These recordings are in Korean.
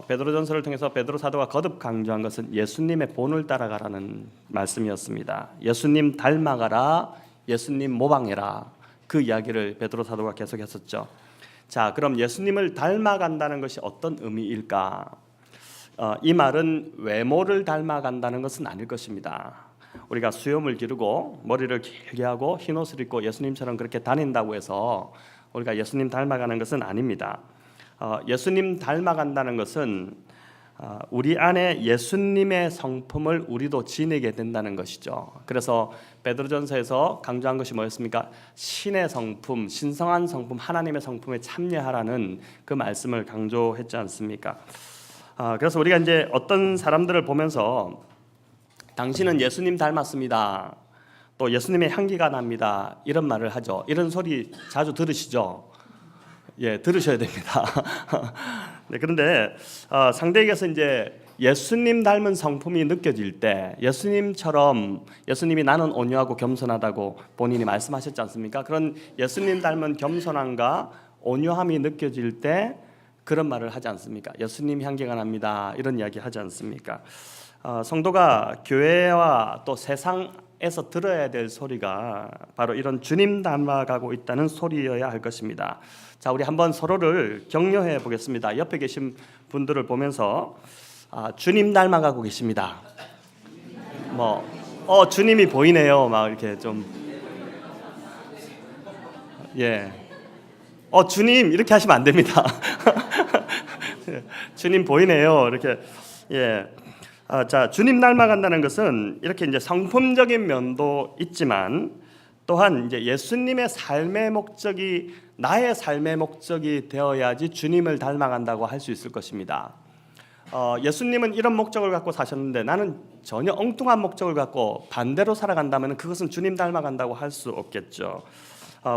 베드로전서를 통해서 베드로 사도가 거듭 강조한 것은 예수님의 본을 따라가라는 말씀이었습니다. 예수님 닮아가라, 예수님 모방해라, 그 이야기를 베드로 사도가 계속했었죠. 자, 그럼 예수님을 닮아간다는 것이 어떤 의미일까? 이 말은 외모를 닮아간다는 것은 아닐 것입니다. 우리가 수염을 기르고 머리를 길게 하고 흰 옷을 입고 예수님처럼 그렇게 다닌다고 해서 우리가 예수님 닮아가는 것은 아닙니다. 예수님 닮아간다는 것은 우리 안에 예수님의 성품을 우리도 지니게 된다는 것이죠. 그래서 베드로전서에서 강조한 것이 뭐였습니까? 신의 성품, 신성한 성품, 하나님의 성품에 참여하라는 그 말씀을 강조했지 않습니까? 그래서 우리가 이제 어떤 사람들을 보면서 당신은 예수님 닮았습니다, 또 예수님의 향기가 납니다, 이런 말을 하죠. 이런 소리 자주 들으시죠? 예, 들으셔야 됩니다. 네, 그런데 상대에게서 이제 예수님 닮은 성품이 느껴질 때, 예수님이 나는 온유하고 겸손하다고 본인이 말씀하셨지 않습니까? 그런 예수님 닮은 겸손함과 온유함이 느껴질 때 그런 말을 하지 않습니까? 예수님 향기가 납니다, 이런 이야기 하지 않습니까? 성도가 교회와 또 세상에서 들어야 될 소리가 바로 이런 주님 닮아가고 있다는 소리여야 할 것입니다. 자, 우리 한번 서로를 격려해 보겠습니다. 옆에 계신 분들을 보면서 주님 닮아가고 계십니다. 주님이 보이네요. 막 이렇게 좀, 예, 주님 이렇게 하시면 안 됩니다. 주님 보이네요. 이렇게, 예. 자, 주님 닮아간다는 것은 이렇게 이제 성품적인 면도 있지만 또한 이제 예수님의 삶의 목적이 나의 삶의 목적이 되어야지 주님을 닮아간다고 할 수 있을 것입니다. 예수님은 이런 목적을 갖고 사셨는데 나는 전혀 엉뚱한 목적을 갖고 반대로 살아간다면 그것은 주님 닮아간다고 할 수 없겠죠.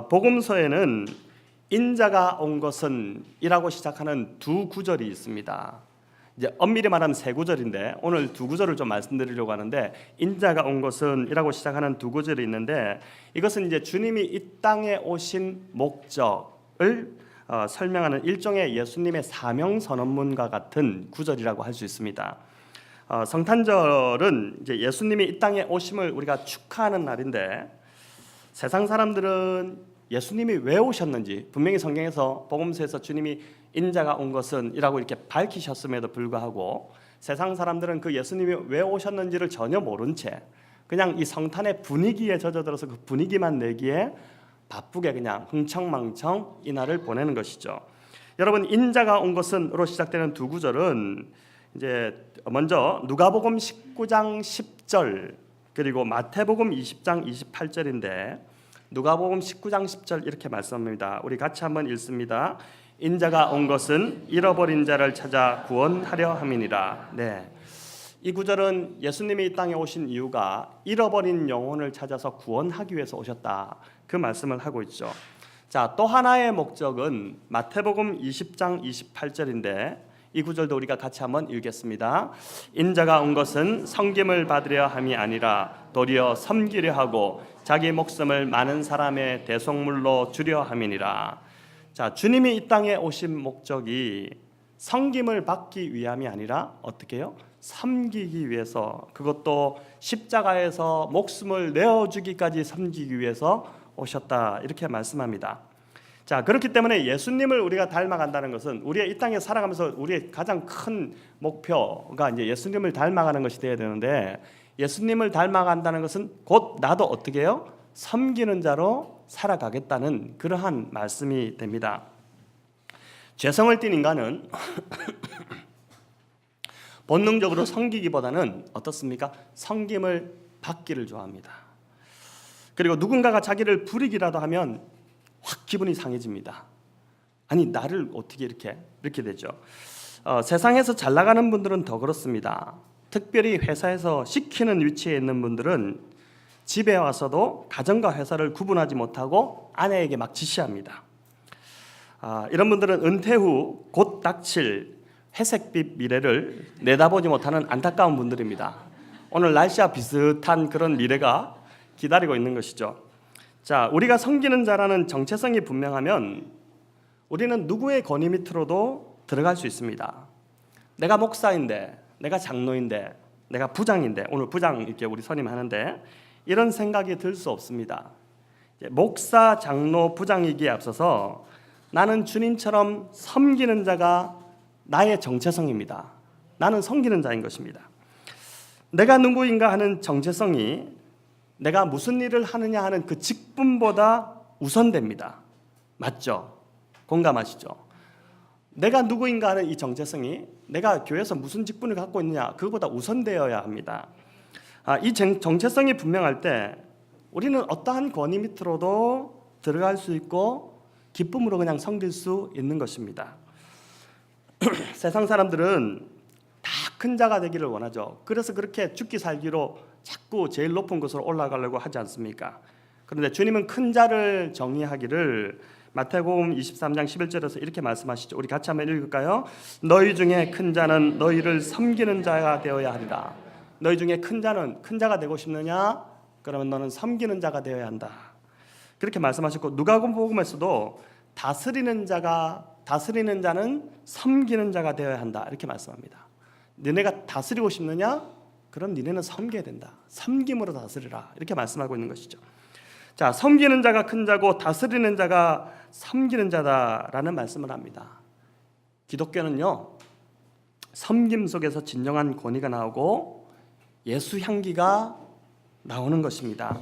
복음서에는 인자가 온 것은 이라고 시작하는 두 구절이 있습니다. 이제 엄밀히 말하면 세 구절인데 오늘 두 구절을 좀 말씀드리려고 하는데, 인자가 온 것은 이라고 시작하는 두 구절이 있는데 이것은 이제 주님이 이 땅에 오신 목적을 설명하는 일종의 예수님의 사명 선언문과 같은 구절이라고 할 수 있습니다. 성탄절은 이제 예수님이 이 땅에 오심을 우리가 축하하는 날인데, 세상 사람들은 예수님이 왜 오셨는지, 분명히 성경에서 복음서에서 주님이 인자가 온 것은 이라고 이렇게 밝히셨음에도 불구하고 세상 사람들은 그 예수님이 왜 오셨는지를 전혀 모른 채 그냥 이 성탄의 분위기에 젖어들어서 그 분위기만 내기에 바쁘게 그냥 흥청망청 이 날을 보내는 것이죠. 여러분, 인자가 온 것은으로 시작되는 두 구절은 이제 먼저 누가복음 19장 10절 그리고 마태복음 20장 28절인데, 누가복음 19장 10절 이렇게 말씀합니다. 우리 같이 한번 읽습니다. 인자가 온 것은 잃어버린 자를 찾아 구원하려 함이니라. 네, 이 구절은 예수님이 이 땅에 오신 이유가 잃어버린 영혼을 찾아서 구원하기 위해서 오셨다, 그 말씀을 하고 있죠. 자, 또 하나의 목적은 마태복음 20장 28절인데 이 구절도 우리가 같이 한번 읽겠습니다. 인자가 온 것은 섬김을 받으려 함이 아니라 도리어 섬기려 하고 자기 목숨을 많은 사람의 대속물로 주려 함이니라. 자, 주님이 이 땅에 오신 목적이 섬김을 받기 위함이 아니라 어떻게 해요? 섬기기 위해서, 그것도 십자가에서 목숨을 내어주기까지 섬기기 위해서 오셨다, 이렇게 말씀합니다. 자, 그렇기 때문에 예수님을 우리가 닮아간다는 것은 우리의 이 땅에 살아가면서 우리의 가장 큰 목표가 이제 예수님을 닮아가는 것이 되어야 되는데, 예수님을 닮아간다는 것은 곧 나도 어떻게 해요? 섬기는 자로 살아가겠다는 그러한 말씀이 됩니다. 죄성을 띤 인간은 본능적으로 섬기기보다는 어떻습니까? 섬김을 받기를 좋아합니다. 그리고 누군가가 자기를 부리기라도 하면 확 기분이 상해집니다. 아니, 나를 어떻게 이렇게 되죠. 세상에서 잘 나가는 분들은 더 그렇습니다. 특별히 회사에서 시키는 위치에 있는 분들은 집에 와서도 가정과 회사를 구분하지 못하고 아내에게 막 지시합니다. 이런 분들은 은퇴 후 곧 닥칠 회색빛 미래를 내다보지 못하는 안타까운 분들입니다. 오늘 날씨와 비슷한 그런 미래가 기다리고 있는 것이죠. 자, 우리가 섬기는 자라는 정체성이 분명하면 우리는 누구의 권위 밑으로도 들어갈 수 있습니다. 내가 목사인데, 내가 장로인데, 내가 부장인데, 오늘 부장 이렇게 우리 선임 하는데 이런 생각이 들 수 없습니다. 목사, 장로, 부장이기에 앞서서 나는 주님처럼 섬기는 자가 나의 정체성입니다. 나는 섬기는 자인 것입니다. 내가 누구인가 하는 정체성이 내가 무슨 일을 하느냐 하는 그 직분보다 우선됩니다. 맞죠? 공감하시죠? 내가 누구인가 하는 이 정체성이 내가 교회에서 무슨 직분을 갖고 있느냐 그것보다 우선되어야 합니다. 이 정체성이 분명할 때 우리는 어떠한 권위 밑으로도 들어갈 수 있고 기쁨으로 그냥 섬길 수 있는 것입니다. 세상 사람들은 다 큰 자가 되기를 원하죠. 그래서 그렇게 죽기 살기로 자꾸 제일 높은 곳으로 올라가려고 하지 않습니까? 그런데 주님은 큰 자를 정의하기를 마태복음 23장 11절에서 이렇게 말씀하시죠. 우리 같이 한번 읽을까요? 너희 중에 큰 자는 너희를 섬기는 자가 되어야 한다. 너희 중에 큰 자가 되고 싶느냐? 그러면 너는 섬기는 자가 되어야 한다. 그렇게 말씀하셨고 누가복음에서도 다스리는 자는 섬기는 자가 되어야 한다. 이렇게 말씀합니다. 너네가 다스리고 싶느냐? 그럼 너네는 섬겨야 된다. 섬김으로 다스리라. 이렇게 말씀하고 있는 것이죠. 자, 섬기는 자가 큰 자고 다스리는 자가 섬기는 자다라는 말씀을 합니다. 기독교는요, 섬김 속에서 진정한 권위가 나오고 예수 향기가 나오는 것입니다.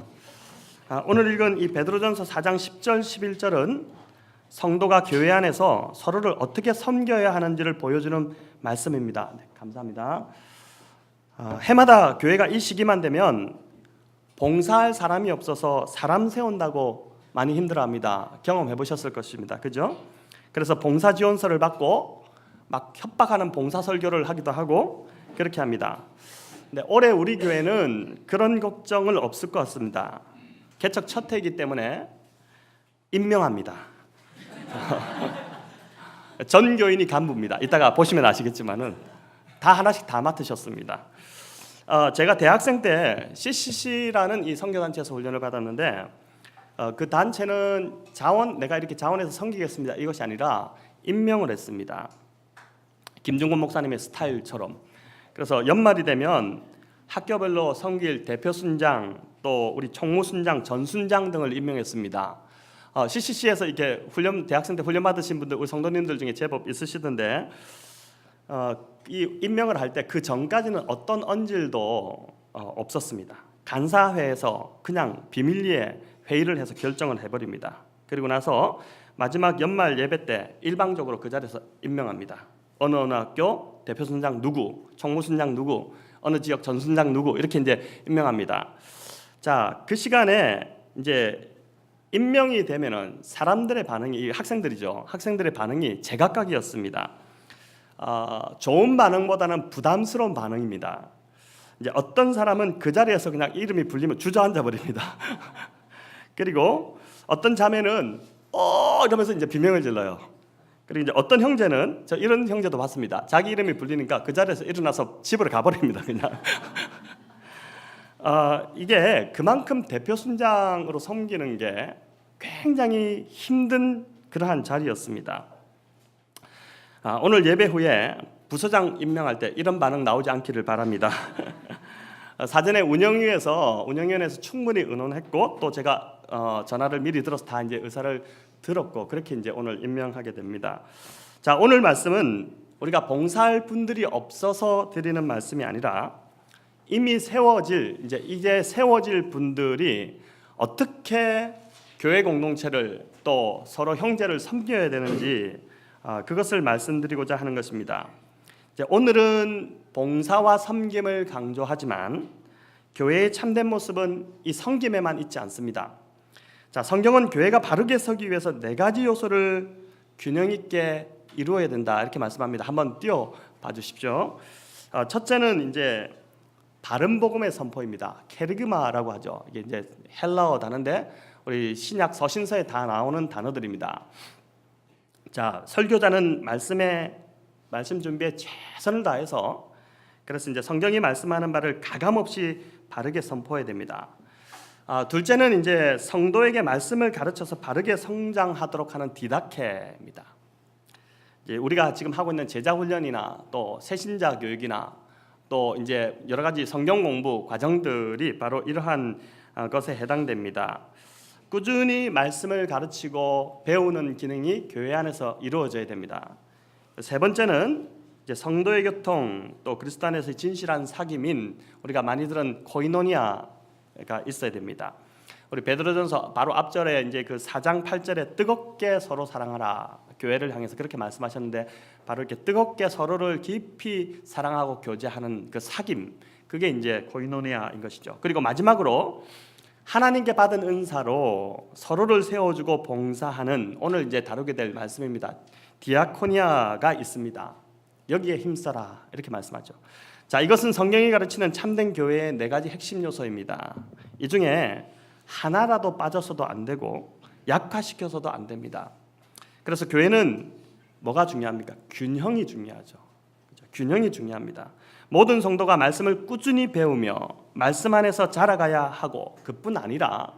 오늘 읽은 이 베드로전서 4장 10절 11절은 성도가 교회 안에서 서로를 어떻게 섬겨야 하는지를 보여주는 말씀입니다. 네, 감사합니다. 해마다 교회가 이 시기만 되면 봉사할 사람이 없어서 사람 세운다고 많이 힘들어합니다. 경험해 보셨을 것입니다. 그죠? 그래서 봉사 지원서를 받고 막 협박하는 봉사 설교를 하기도 하고 그렇게 합니다. 근데 올해 우리 교회는 그런 걱정을 없을 것 같습니다. 개척 첫 해이기 때문에 임명합니다. 전 교인이 간부입니다. 이따가 보시면 아시겠지만은 다 하나씩 다 맡으셨습니다. 제가 대학생 때 CCC라는 이 선교단체에서 훈련을 받았는데 그 단체는 내가 이렇게 자원해서 섬기겠습니다 이것이 아니라 임명을 했습니다. 김중곤 목사님의 스타일처럼. 그래서 연말이 되면 학교별로 섬길 대표 순장 또 우리 총무 순장, 전 순장 등을 임명했습니다. CCC에서 이렇게 대학생 때 훈련 받으신 분들 우리 성도님들 중에 제법 있으시던데 이 임명을 할 때 그 전까지는 어떤 언질도 없었습니다. 간사회에서 그냥 비밀리에 회의를 해서 결정을 해버립니다. 그리고 나서 마지막 연말 예배 때 일방적으로 그 자리에서 임명합니다. 어느 학교 대표 순장 누구, 총무 순장 누구, 어느 지역 전 순장 누구 이렇게 이제 임명합니다. 자, 그 시간에 이제 임명이 되면은 사람들의 반응이 학생들이죠. 학생들의 반응이 제각각이었습니다. 좋은 반응보다는 부담스러운 반응입니다. 이제 어떤 사람은 그 자리에서 그냥 이름이 불리면 주저앉아 버립니다. 그리고 어떤 자매는 이러면서 이제 비명을 질러요. 그리고 이제 어떤 형제는 저 이런 형제도 봤습니다. 자기 이름이 불리니까 그 자리에서 일어나서 집으로 가버립니다. 그냥. 이게 그만큼 대표 순장으로 섬기는 게 굉장히 힘든 그러한 자리였습니다. 오늘 예배 후에 부서장 임명할 때 이런 반응 나오지 않기를 바랍니다. 사전에 운영위원회에서 충분히 의논했고 또 제가 전화를 미리 들어서 다 이제 의사를 들었고 그렇게 이제 오늘 임명하게 됩니다. 자, 오늘 말씀은 우리가 봉사할 분들이 없어서 드리는 말씀이 아니라 이미 이제 세워질 분들이 어떻게 교회 공동체를 또 서로 형제를 섬겨야 되는지 그것을 말씀드리고자 하는 것입니다. 이제 오늘은 봉사와 섬김을 강조하지만 교회의 참된 모습은 이 섬김에만 있지 않습니다. 자, 성경은 교회가 바르게 서기 위해서 4가지 요소를 균형 있게 이루어야 된다 이렇게 말씀합니다. 한번 띄워 봐 주십시오. 첫째는 이제 바른 복음의 선포입니다. 케르그마라고 하죠. 이게 이제 헬라어 단어인데 우리 신약 서신서에 다 나오는 단어들입니다. 자, 설교자는 말씀 준비에 최선을 다해서 그래서 이제 성경이 말씀하는 바를 가감 없이 바르게 선포해야 됩니다. 둘째는 이제 성도에게 말씀을 가르쳐서 바르게 성장하도록 하는 디다케입니다. 우리가 지금 하고 있는 제자 훈련이나 또 새신자 교육이나 또 이제 여러 가지 성경 공부 과정들이 바로 이러한 것에 해당됩니다. 꾸준히 말씀을 가르치고 배우는 기능이 교회 안에서 이루어져야 됩니다. 세 번째는 이제 성도의 교통, 또 그리스도 안에서의 진실한 사귐인 우리가 많이 들은 코이노니아가 있어야 됩니다. 우리 베드로전서 바로 앞절에 이제 그 4장 8절에 뜨겁게 서로 사랑하라, 교회를 향해서 그렇게 말씀하셨는데, 바로 이렇게 뜨겁게 서로를 깊이 사랑하고 교제하는 그 사귐, 그게 이제 코이노니아인 것이죠. 그리고 마지막으로 하나님께 받은 은사로 서로를 세워주고 봉사하는, 오늘 이제 다루게 될 말씀입니다. 디아코니아가 있습니다. 여기에 힘써라, 이렇게 말씀하죠. 자, 이것은 성경이 가르치는 참된 교회의 4가지 핵심 요소입니다. 이 중에 하나라도 빠져서도 안 되고 약화시켜서도 안 됩니다. 그래서 교회는 뭐가 중요합니까? 균형이 중요하죠. 균형이 중요합니다. 모든 성도가 말씀을 꾸준히 배우며 말씀 안에서 자라가야 하고, 그뿐 아니라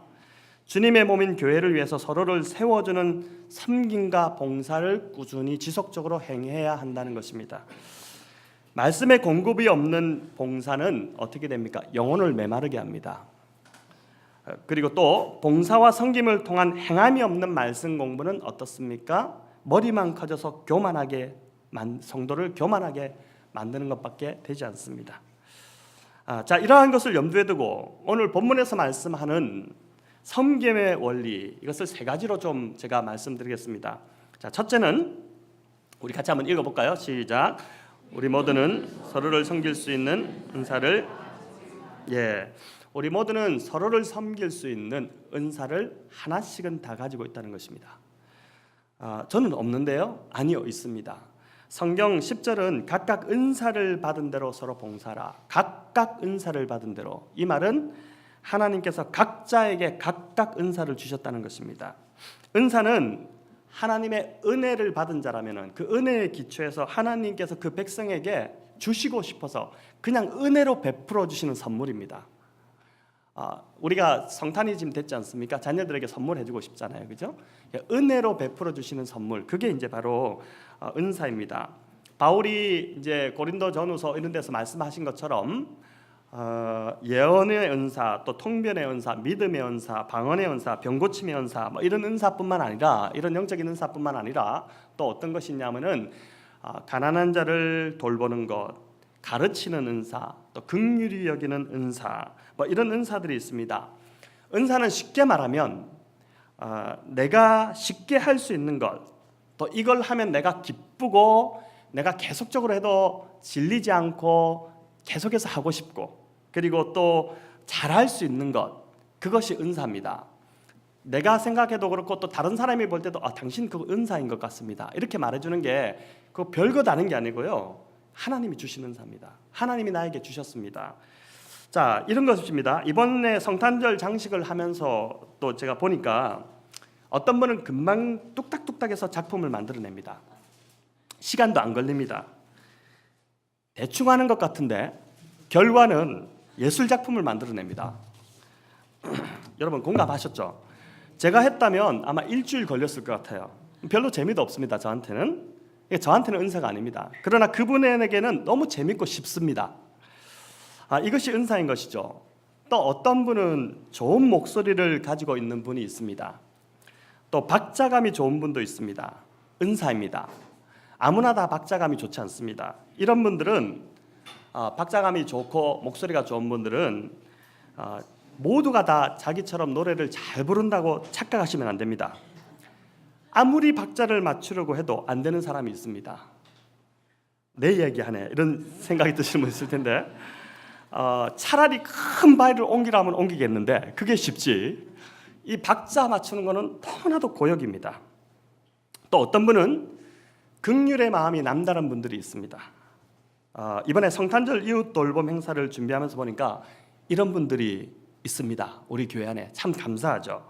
주님의 몸인 교회를 위해서 서로를 세워주는 섬김과 봉사를 꾸준히 지속적으로 행해야 한다는 것입니다. 말씀의 공급이 없는 봉사는 어떻게 됩니까? 영혼을 메마르게 합니다. 그리고 또 봉사와 섬김을 통한 행함이 없는 말씀 공부는 어떻습니까? 머리만 커져서 교만하게, 성도를 교만하게 만드는 것밖에 되지 않습니다. 자, 이러한 것을 염두에 두고 오늘 본문에서 말씀하는 섬김의 원리, 이것을 3가지로 좀 제가 말씀드리겠습니다. 자, 첫째는 우리 같이 한번 읽어볼까요? 시작. 우리 모두는 서로를 섬길 수 있는 은사를, 우리 모두는 서로를 섬길 수 있는 은사를 하나씩은 다 가지고 있다는 것입니다. 저는 없는데요? 아니요, 있습니다. 성경 10절은 각각 은사를 받은 대로 서로 봉사라, 각각 은사를 받은 대로, 이 말은 하나님께서 각자에게 각각 은사를 주셨다는 것입니다. 은사는 하나님의 은혜를 받은 자라면 그 은혜의 기초에서 하나님께서 그 백성에게 주시고 싶어서 그냥 은혜로 베풀어 주시는 선물입니다. 우리가 성탄이 지금 됐지 않습니까? 자녀들에게 선물해주고 싶잖아요, 그죠? 은혜로 베풀어 주시는 선물, 그게 이제 바로 은사입니다. 바울이 이제 고린도전후서 이런 데서 말씀하신 것처럼 예언의 은사, 또 통변의 은사, 믿음의 은사, 방언의 은사, 병고침의 은사, 뭐 이런 은사뿐만 아니라, 이런 영적인 은사뿐만 아니라 또 어떤 것이냐면은 가난한 자를 돌보는 것, 가르치는 은사, 또 긍휼히 여기는 은사, 뭐 이런 은사들이 있습니다. 은사는 쉽게 말하면 내가 쉽게 할 수 있는 것, 또 이걸 하면 내가 기쁘고 내가 계속적으로 해도 질리지 않고 계속해서 하고 싶고, 그리고 또 잘할 수 있는 것, 그것이 은사입니다. 내가 생각해도 그렇고 또 다른 사람이 볼 때도 당신 그거 은사인 것 같습니다, 이렇게 말해주는 게 그거 별거 다른 게 아니고요, 하나님이 주신 은사입니다. 하나님이 나에게 주셨습니다. 자, 이런 것입니다. 이번에 성탄절 장식을 하면서 또 제가 보니까 어떤 분은 금방 뚝딱뚝딱해서 작품을 만들어냅니다. 시간도 안 걸립니다. 대충 하는 것 같은데 결과는 예술 작품을 만들어냅니다. 여러분 공감하셨죠? 제가 했다면 아마 일주일 걸렸을 것 같아요. 별로 재미도 없습니다. 저한테는 은사가 아닙니다. 그러나 그분에게는 너무 재밌고 쉽습니다. 이것이 은사인 것이죠. 또 어떤 분은 좋은 목소리를 가지고 있는 분이 있습니다. 또 박자감이 좋은 분도 있습니다. 은사입니다. 아무나 다 박자감이 좋지 않습니다. 이런 분들은 박자감이 좋고 목소리가 좋은 분들은 모두가 다 자기처럼 노래를 잘 부른다고 착각하시면 안 됩니다. 아무리 박자를 맞추려고 해도 안 되는 사람이 있습니다. 내 이야기하네, 이런 생각이 드시는 분 있을 텐데, 차라리 큰 바위를 옮기라면 옮기겠는데 그게 쉽지, 이 박자 맞추는 거는 너무나도 고역입니다. 또 어떤 분은 긍휼의 마음이 남다른 분들이 있습니다. 이번에 성탄절 이웃 돌봄 행사를 준비하면서 보니까 이런 분들이 있습니다. 우리 교회 안에 참 감사하죠.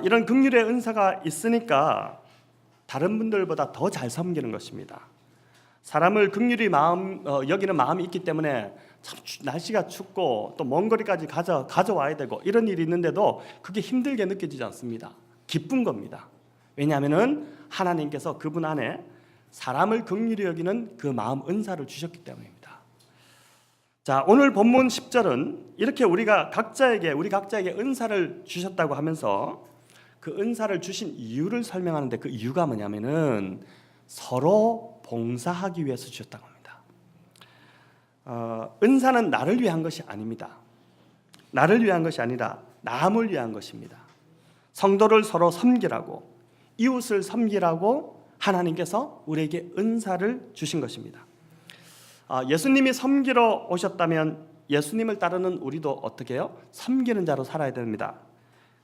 이런 긍휼의 은사가 있으니까 다른 분들보다 더 잘 섬기는 것입니다. 사람을 긍휼히 여기는 마음이 있기 때문에 참 날씨가 춥고 또 먼 거리까지 가져와야 되고 이런 일이 있는데도 그게 힘들게 느껴지지 않습니다. 기쁜 겁니다. 왜냐하면은 하나님께서 그분 안에 사람을 긍휼히 여기는 그 마음 은사를 주셨기 때문입니다. 자, 오늘 본문 10절은 이렇게 우리 각자에게 은사를 주셨다고 하면서 그 은사를 주신 이유를 설명하는데, 그 이유가 뭐냐면은 서로 봉사하기 위해서 주셨다고 합니다. 은사는 나를 위한 것이 아닙니다. 나를 위한 것이 아니라 남을 위한 것입니다. 성도를 서로 섬기라고, 이웃을 섬기라고 하나님께서 우리에게 은사를 주신 것입니다. 예수님이 섬기러 오셨다면 예수님을 따르는 우리도 어떻게 해요? 섬기는 자로 살아야 됩니다.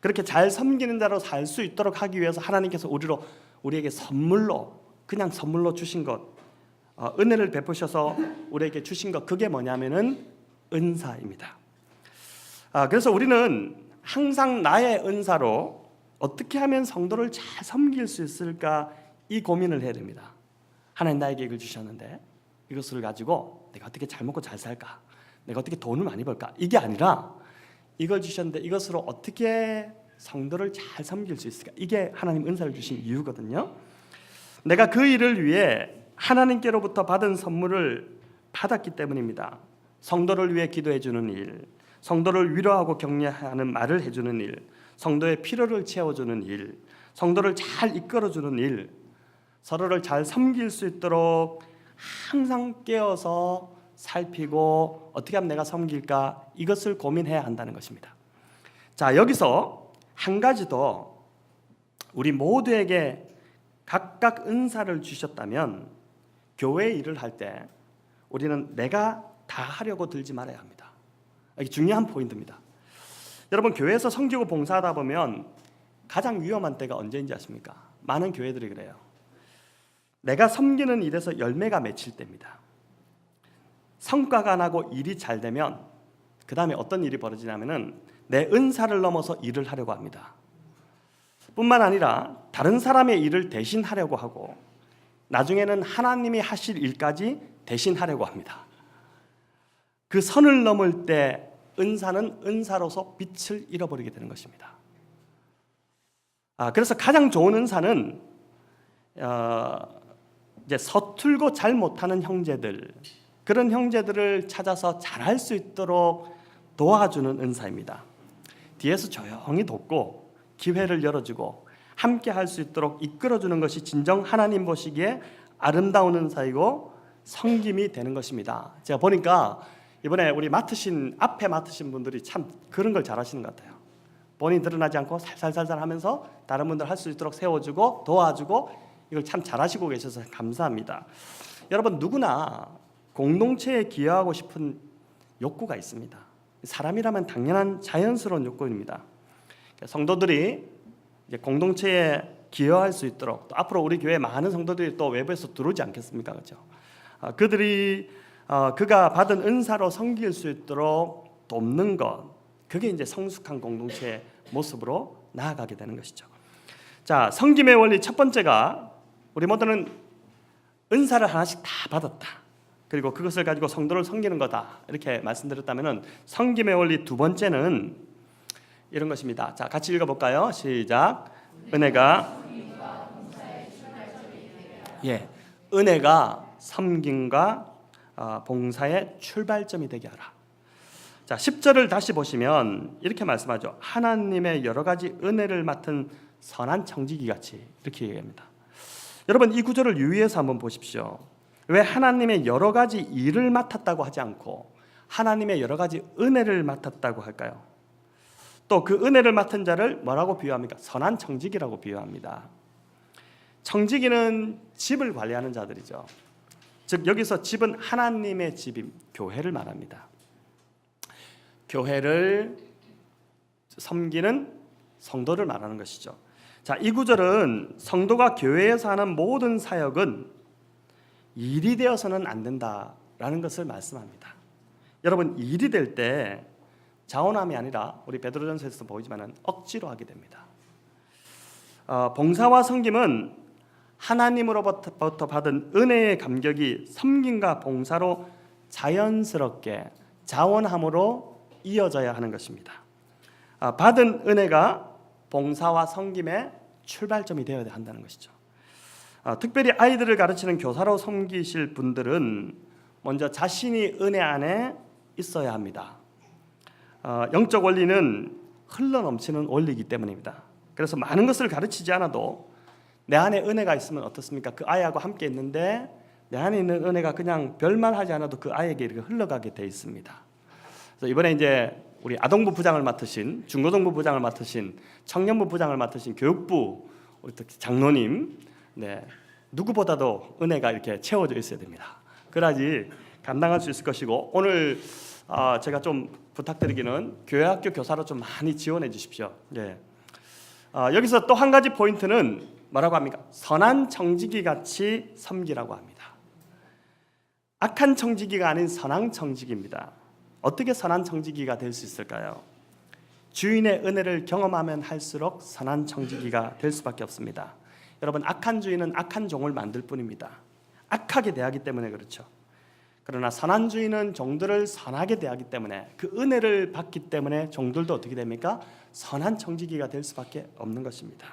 그렇게 잘 섬기는 자로 살 수 있도록 하기 위해서 하나님께서 우리에게 그냥 선물로 주신 것, 은혜를 베푸셔서 우리에게 주신 것, 그게 뭐냐면은 은사입니다. 그래서 우리는 항상 나의 은사로 어떻게 하면 성도를 잘 섬길 수 있을까, 이 고민을 해야 됩니다. 하나님 나에게 이걸 주셨는데 이것을 가지고 내가 어떻게 잘 먹고 잘 살까, 내가 어떻게 돈을 많이 벌까, 이게 아니라 이걸 주셨는데 이것으로 어떻게 성도를 잘 섬길 수 있을까, 이게 하나님 은사를 주신 이유거든요. 내가 그 일을 위해 하나님께로부터 받은 선물을 받았기 때문입니다. 성도를 위해 기도해 주는 일, 성도를 위로하고 격려하는 말을 해주는 일, 성도의 필요를 채워주는 일, 성도를 잘 이끌어주는 일, 서로를 잘 섬길 수 있도록 항상 깨어서 살피고 어떻게 하면 내가 섬길까, 이것을 고민해야 한다는 것입니다. 자, 여기서 한 가지 더, 우리 모두에게 각각 은사를 주셨다면 교회 일을 할 때 우리는 내가 다 하려고 들지 말아야 합니다. 이게 중요한 포인트입니다. 여러분, 교회에서 섬기고 봉사하다 보면 가장 위험한 때가 언제인지 아십니까? 많은 교회들이 그래요. 내가 섬기는 일에서 열매가 맺힐 때입니다. 성과가 나고 일이 잘 되면 그 다음에 어떤 일이 벌어지냐면은 내 은사를 넘어서 일을 하려고 합니다. 뿐만 아니라 다른 사람의 일을 대신 하려고 하고, 나중에는 하나님이 하실 일까지 대신 하려고 합니다. 그 선을 넘을 때 은사는 은사로서 빛을 잃어버리게 되는 것입니다. 그래서 가장 좋은 은사는 이제 서툴고 잘 못하는 형제들, 그런 형제들을 찾아서 잘할 수 있도록 도와주는 은사입니다. 뒤에서 조용히 돕고 기회를 열어주고 함께 할 수 있도록 이끌어주는 것이 진정 하나님 보시기에 아름다운 은사이고 섬김이 되는 것입니다. 제가 보니까 이번에 우리 앞에 맡으신 분들이 참 그런 걸 잘하시는 것 같아요. 본인 드러나지 않고 살살살살 하면서 다른 분들 할 수 있도록 세워주고 도와주고, 이걸 참 잘하시고 계셔서 감사합니다. 여러분, 누구나 공동체에 기여하고 싶은 욕구가 있습니다. 사람이라면 당연한 자연스러운 욕구입니다. 성도들이 이제 공동체에 기여할 수 있도록, 또 앞으로 우리 교회 많은 성도들이 또 외부에서 들어오지 않겠습니까? 그렇죠? 그들이 그가 받은 은사로 섬길 수 있도록 돕는 것, 그게 이제 성숙한 공동체의 모습으로 나아가게 되는 것이죠. 자, 섬김의 원리 첫 번째가, 우리 모두는 은사를 하나씩 다 받았다, 그리고 그것을 가지고 성도를 섬기는 거다, 이렇게 말씀드렸다면은 섬김의 원리 두 번째는 이런 것입니다. 자, 같이 읽어볼까요? 시작. 은혜가 섬김과 봉사의 출발점이 되게 하라. 자, 10절을 다시 보시면 이렇게 말씀하죠. 하나님의 여러 가지 은혜를 맡은 선한 청지기 같이, 이렇게 얘기합니다. 여러분, 이 구절을 유의해서 한번 보십시오. 왜 하나님의 여러 가지 일을 맡았다고 하지 않고 하나님의 여러 가지 은혜를 맡았다고 할까요? 또 그 은혜를 맡은 자를 뭐라고 비유합니까? 선한 청지기라고 비유합니다. 청지기는 집을 관리하는 자들이죠. 즉 여기서 집은 하나님의 집임, 교회를 말합니다. 교회를 섬기는 성도를 말하는 것이죠. 자, 이 구절은 성도가 교회에서 하는 모든 사역은 일이 되어서는 안 된다라는 것을 말씀합니다. 여러분, 일이 될 때 자원함이 아니라 우리 베드로전서에서 보이지만은 억지로 하게 됩니다. 봉사와 섬김은 하나님으로부터 받은 은혜의 감격이 섬김과 봉사로 자연스럽게 자원함으로 이어져야 하는 것입니다. 받은 은혜가 봉사와 섬김의 출발점이 되어야 한다는 것이죠. 특별히 아이들을 가르치는 교사로 섬기실 분들은 먼저 자신이 은혜 안에 있어야 합니다. 영적 원리는 흘러넘치는 원리이기 때문입니다. 그래서 많은 것을 가르치지 않아도 내 안에 은혜가 있으면 어떻습니까? 그 아이하고 함께 있는데 내 안에 있는 은혜가 그냥 별말 하지 않아도 그 아이에게 이렇게 흘러가게 돼 있습니다. 그래서 이번에 이제 우리 아동부 부장을 맡으신, 중고등부 부장을 맡으신, 청년부 부장을 맡으신 교육부 우리 장로님, 누구보다도 은혜가 이렇게 채워져 있어야 됩니다. 그래야지 감당할 수 있을 것이고, 오늘 제가 좀 부탁드리기는 교회학교 교사로 좀 많이 지원해 주십시오. 여기서 또 한 가지 포인트는 뭐라고 합니까? 선한 청지기 같이 섬기라고 합니다. 악한 청지기가 아닌 선한 청지기입니다. 어떻게 선한 청지기가 될 수 있을까요? 주인의 은혜를 경험하면 할수록 선한 청지기가 될 수밖에 없습니다. 여러분, 악한 주인은 악한 종을 만들 뿐입니다. 악하게 대하기 때문에 그렇죠. 그러나 선한 주인은 종들을 선하게 대하기 때문에, 그 은혜를 받기 때문에 종들도 어떻게 됩니까? 선한 청지기가 될 수밖에 없는 것입니다.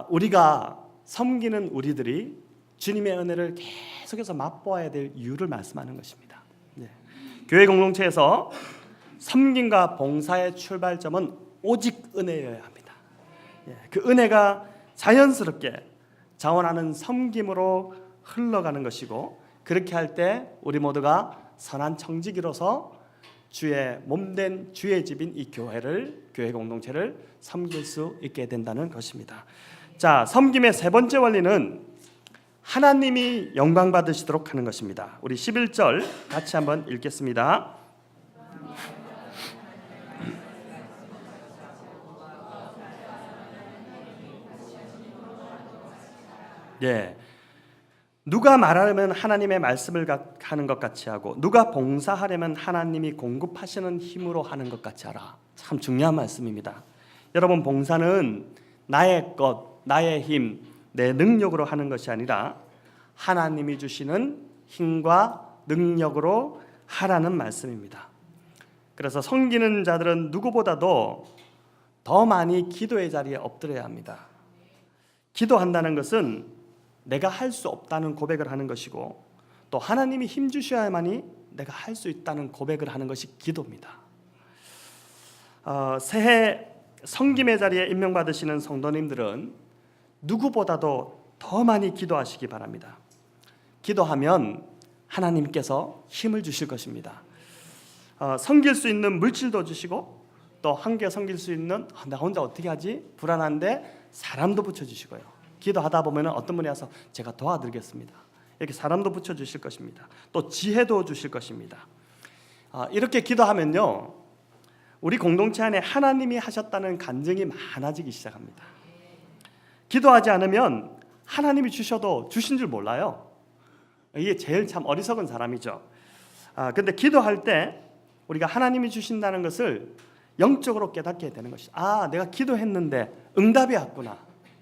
우리가 섬기는 우리들이 주님의 은혜를 계속해서 맛보아야 될 이유를 말씀하는 것입니다. 교회 공동체에서 섬김과 봉사의 출발점은 오직 은혜여야 합니다. 그 은혜가 자연스럽게 자원하는 섬김으로 흘러가는 것이고, 그렇게 할 때 우리 모두가 선한 청지기로서 주의 몸된 주의 집인 이 교회 공동체를 섬길 수 있게 된다는 것입니다. 자, 섬김의 세 번째 원리는 하나님이 영광 받으시도록 하는 것입니다. 우리 11절 같이 한번 읽겠습니다. 누가 말하려면 하나님의 말씀을 하는 것 같이 하고, 누가 봉사하려면 하나님이 공급하시는 힘으로 하는 것 같이 하라. 참 중요한 말씀입니다. 여러분, 봉사는 나의 것, 나의 힘, 내 능력으로 하는 것이 아니라 하나님이 주시는 힘과 능력으로 하라는 말씀입니다. 그래서 섬기는 자들은 누구보다도 더 많이 기도의 자리에 엎드려야 합니다. 기도한다는 것은 내가 할 수 없다는 고백을 하는 것이고, 또 하나님이 힘 주셔야만이 내가 할 수 있다는 고백을 하는 것이 기도입니다. 새해 섬김의 자리에 임명받으시는 성도님들은 누구보다도 더 많이 기도하시기 바랍니다. 기도하면 하나님께서 힘을 주실 것입니다. 섬길 수 있는 물질도 주시고, 또 함께 섬길 수 있는 나 혼자 어떻게 하지? 불안한데 사람도 붙여주시고요. 기도하다 보면 어떤 분이 와서 제가 도와드리겠습니다. 이렇게 사람도 붙여주실 것입니다. 또 지혜도 주실 것입니다. 이렇게 기도하면요, 우리 공동체 안에 하나님이 하셨다는 간증이 많아지기 시작합니다. 기도하지 않으면 하나님이 주셔도 주신 줄 몰라요. 이게 제일 참 어리석은 사람이죠. 근데 기도할 때 우리가 하나님이 주신다는 것을 영적으로 깨닫게 되는 것이죠. 내가 기도했는데 응답이 왔구나.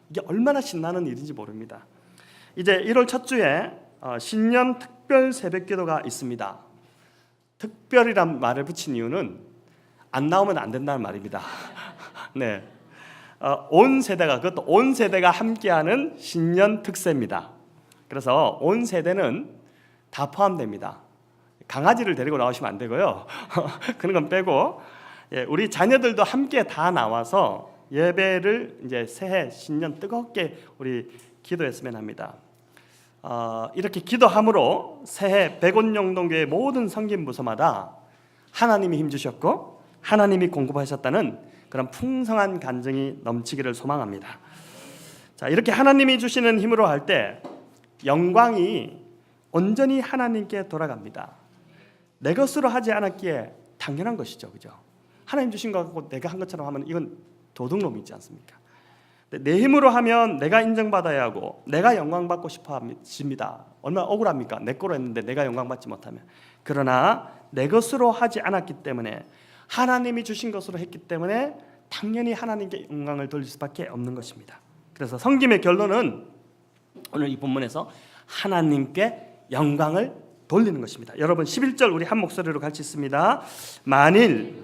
이게 얼마나 신나는 일인지 모릅니다. 이제 1월 첫 주에 신년 특별 새벽기도가 있습니다. 특별이란 말을 붙인 이유는 안 나오면 안 된다는 말입니다. 네, 온 세대가, 그것도 온 세대가 함께하는 신년 특세입니다. 그래서 온 세대는 다 포함됩니다. 강아지를 데리고 나오시면 안 되고요. 그런 건 빼고, 우리 자녀들도 함께 다 나와서 예배를 이제 새해 신년 뜨겁게 우리 기도했으면 합니다. 이렇게 기도함으로 새해 백온영동교회 모든 섬김 부서마다 하나님이 힘 주셨고 하나님이 공급하셨다는 그런 풍성한 간증이 넘치기를 소망합니다. 자, 이렇게 하나님이 주시는 힘으로 할 때 영광이 온전히 하나님께 돌아갑니다. 내 것으로 하지 않았기에 당연한 것이죠, 그죠? 하나님 주신 거 갖고 내가 한 것처럼 하면 이건 도둑놈이 있지 않습니까? 내 힘으로 하면 내가 인정받아야 하고 내가 영광받고 싶어 합니다. 얼마나 억울합니까? 내 거로 했는데 내가 영광받지 못하면. 그러나 내 것으로 하지 않았기 때문에, 하나님이 주신 것으로 했기 때문에 당연히 하나님께 영광을 돌릴 수밖에 없는 것입니다. 그래서 섬김의 결론은 오늘 이 본문에서 하나님께 영광을 돌리는 것입니다. 여러분 11절 우리 한 목소리로 같이 읽습니다. 만일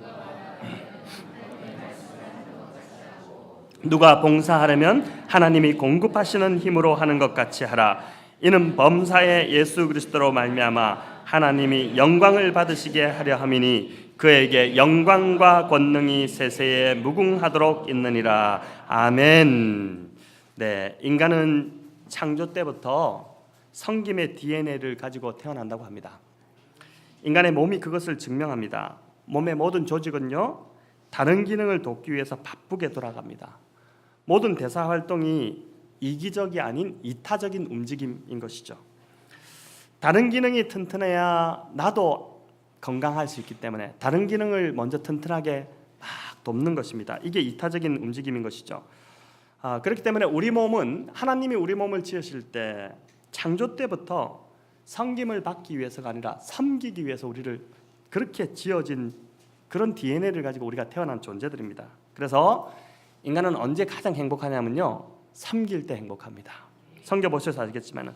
누가 봉사하려면 하나님이 공급하시는 힘으로 하는 것 같이 하라. 이는 범사의 예수 그리스도로 말미암아 하나님이 영광을 받으시게 하려 함이니 그에게 영광과 권능이 세세에 무궁하도록 있느니라. 아멘. 네, 인간은 창조 때부터 섬김의 DNA를 가지고 태어난다고 합니다. 인간의 몸이 그것을 증명합니다. 몸의 모든 조직은요, 다른 기능을 돕기 위해서 바쁘게 돌아갑니다. 모든 대사 활동이 이기적이 아닌 이타적인 움직임인 것이죠. 다른 기능이 튼튼해야 나도 건강할 수 있기 때문에 다른 기능을 먼저 튼튼하게 막 돕는 것입니다. 이게 이타적인 움직임인 것이죠. 그렇기 때문에 우리 몸은 하나님이 우리 몸을 지으실 때 창조 때부터 섬김을 받기 위해서가 아니라 섬기기 위해서 우리를 그렇게 지어진 그런 DNA를 가지고 우리가 태어난 존재들입니다. 그래서 인간은 언제 가장 행복하냐면요, 섬길 때 행복합니다. 섬겨보셔서 알겠지만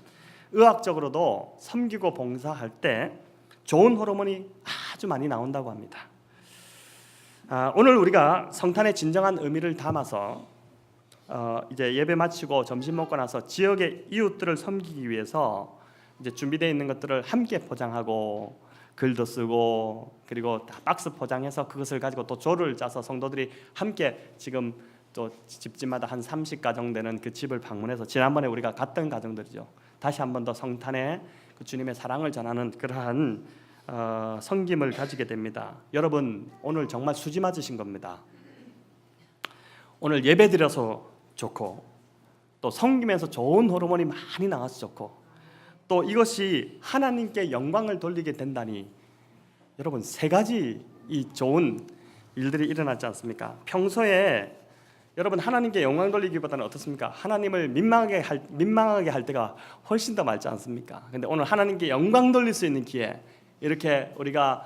의학적으로도 섬기고 봉사할 때 좋은 호르몬이 아주 많이 나온다고 합니다. 오늘 우리가 성탄의 진정한 의미를 담아서 이제 예배 마치고 점심 먹고 나서 지역의 이웃들을 섬기기 위해서 이제 준비되어 있는 것들을 함께 포장하고 글도 쓰고 그리고 다 박스 포장해서 그것을 가지고 또 조를 짜서 성도들이 함께 지금 또 집집마다 한 30가정 되는 그 집을 방문해서 지난번에 우리가 갔던 가정들이죠. 다시 한 번 더 성탄의 그 주님의 사랑을 전하는 그러한 섬김을 가지게 됩니다. 여러분 오늘 정말 수지 맞으신 겁니다. 오늘 예배 드려서 좋고 또 섬기면서 좋은 호르몬이 많이 나와서 좋고 또 이것이 하나님께 영광을 돌리게 된다니 여러분 세 가지 이 좋은 일들이 일어나지 않습니까? 평소에 여러분 하나님께 영광 돌리기보다는 어떻습니까? 하나님을 민망하게 할 때가 훨씬 더 많지 않습니까? 근데 오늘 하나님께 영광 돌릴 수 있는 기회, 이렇게 우리가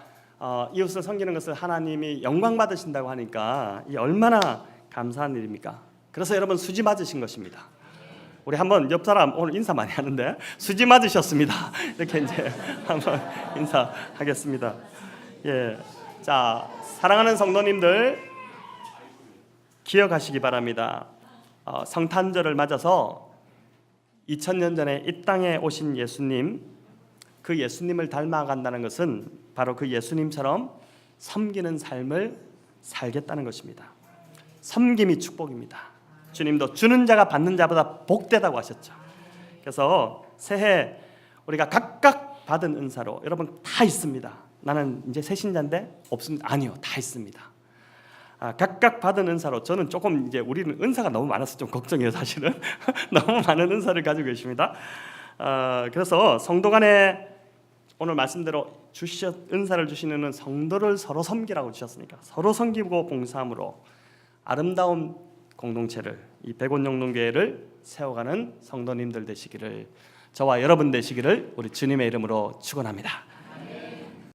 이웃을 섬기는 것을 하나님이 영광 받으신다고 하니까 이 얼마나 감사한 일입니까? 그래서 여러분 수지 맞으신 것입니다. 우리 한번 옆 사람 오늘 인사 많이 하는데 수지 맞으셨습니다. 이렇게 이제 한번 인사하겠습니다. 예, 자 사랑하는 성도님들 기억하시기 바랍니다. 성탄절을 맞아서 2000년 전에 이 땅에 오신 예수님, 그 예수님을 닮아간다는 것은 바로 그 예수님처럼 섬기는 삶을 살겠다는 것입니다. 섬김이 축복입니다. 주님도 주는 자가 받는 자보다 복되다고 하셨죠. 그래서 새해 우리가 각각 받은 은사로 여러분 다 있습니다. 나는 이제 새 신자인데 없습니다. 아니요, 다 있습니다. 각각 받은 은사로 저는 조금 이제 우리는 은사가 너무 많아서 좀 걱정해요. 사실은 너무 많은 은사를 가지고 계십니다. 그래서 성도 간에 오늘 말씀대로 은사를 주시는 성도를 서로 섬기라고 주셨으니까 서로 섬기고 봉사함으로 아름다운 공동체를 이 백운영동교회를 세워가는 성도님들 되시기를, 저와 여러분 되시기를 우리 주님의 이름으로 축원합니다.